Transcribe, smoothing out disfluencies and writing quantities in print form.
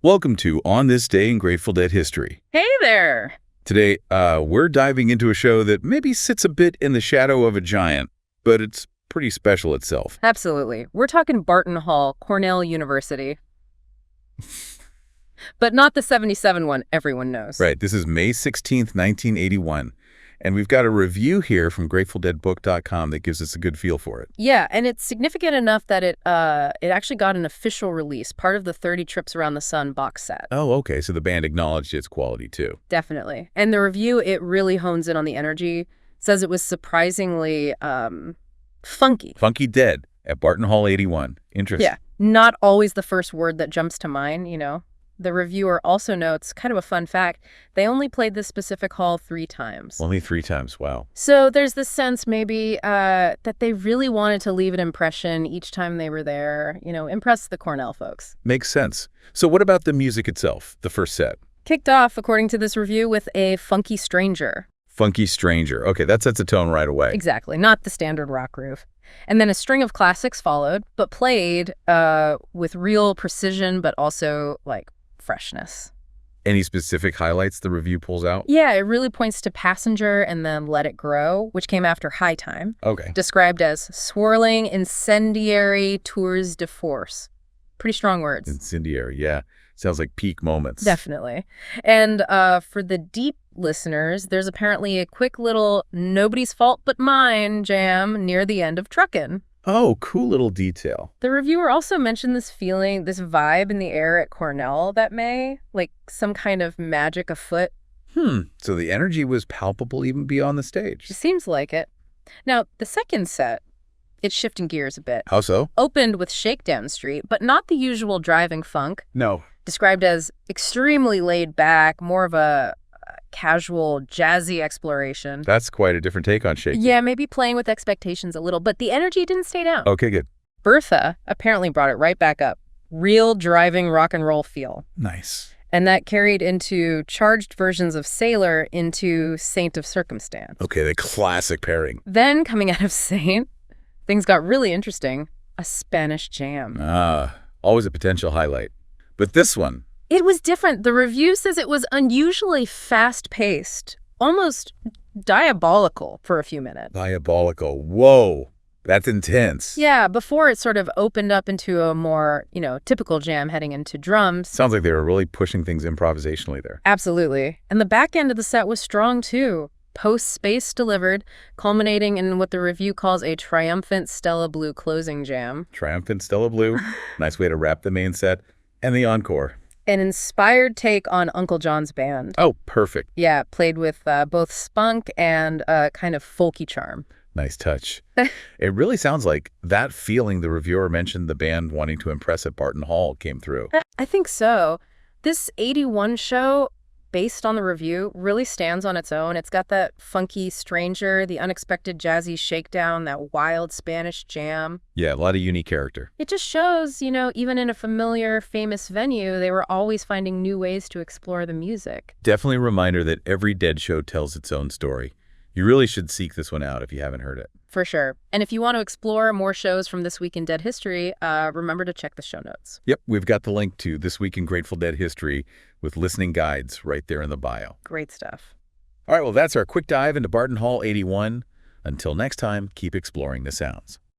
Welcome to On This Day in Grateful Dead History. Hey there! Today, we're diving into a show that maybe sits a bit in the shadow of a giant, but it's pretty special itself. Absolutely. We're talking Barton Hall, Cornell University. But not the 77 one everyone knows. Right, this is May 16th, 1981, and we've got a review here from GratefulDeadBook.com that gives us a good feel for it. Yeah, and it's significant enough that it actually got an official release, part of the 30 Trips Around the Sun box set. Oh, okay, so the band acknowledged its quality, too. Definitely. And the review, it really hones in on the energy, says it was surprisingly funky. Funky Dead at Barton Hall 81. Interesting. Yeah, not always the first word that jumps to mind, you know. The reviewer also notes, kind of a fun fact, they only played this specific hall 3 times. Only 3 times, wow. So there's this sense maybe that they really wanted to leave an impression each time they were there, you know, impress the Cornell folks. Makes sense. So what about the music itself, the first set? Kicked off, according to this review, with a funky stranger. Funky Stranger. Okay, that sets a tone right away. Exactly, not the standard rock groove. And then a string of classics followed, but played with real precision, but also, like, freshness. Any specific highlights the review pulls out? Yeah, it really points to Passenger and then Let It Grow, which came after High Time. Okay. Described as swirling, incendiary tours de force. Pretty strong words. Incendiary, yeah. Sounds like peak moments. Definitely. And for the deep listeners, there's apparently a quick little Nobody's Fault But Mine jam near the end of Truckin'. Oh, cool little detail. The reviewer also mentioned this feeling, this vibe in the air at Cornell that May, like some kind of magic afoot. So the energy was palpable even beyond the stage. It seems like it. Now, the second set, it's shifting gears a bit. How so? Opened with Shakedown Street, but not the usual driving funk. No. Described as extremely laid back, more of a casual, jazzy exploration. That's quite a different take on Shaky. Yeah, maybe playing with expectations a little, but the energy didn't stay down. Okay, good. Bertha apparently brought it right back up. Real driving rock and roll feel. Nice. And that carried into charged versions of Sailor into Saint of Circumstance. Okay, the classic pairing. Then, coming out of Saint, things got really interesting. A Spanish jam. Always a potential highlight. But this one, It was different. The review says it was unusually fast-paced, almost diabolical for a few minutes. diabolical. Whoa, that's intense. Yeah, before it sort of opened up into a more, you know, typical jam heading into drums. Sounds like they were really pushing things improvisationally there. Absolutely. And the back end of the set was strong, too. Post-space delivered, culminating in what the review calls a triumphant Stella Blue closing jam. Triumphant Stella Blue. Nice way to wrap the main set. And the encore. An inspired take on Uncle John's band. Oh, perfect. Yeah, played with both spunk and kind of folky charm. Nice touch. It really sounds like that feeling the reviewer mentioned the band wanting to impress at Barton Hall came through. I think so. This 81 show, based on the review, really stands on its own. It's got that funky stranger, the unexpected jazzy shakedown, that wild Spanish jam. Yeah, a lot of unique character. It just shows, you know, even in a familiar, famous venue, they were always finding new ways to explore the music. Definitely a reminder that every Dead show tells its own story. You really should seek this one out if you haven't heard it. For sure. And if you want to explore more shows from This Week in Dead History, remember to check the show notes. Yep, we've got the link to This Week in Grateful Dead History with listening guides right there in the bio. Great stuff. All right, well, that's our quick dive into Barton Hall 81. Until next time, keep exploring the sounds.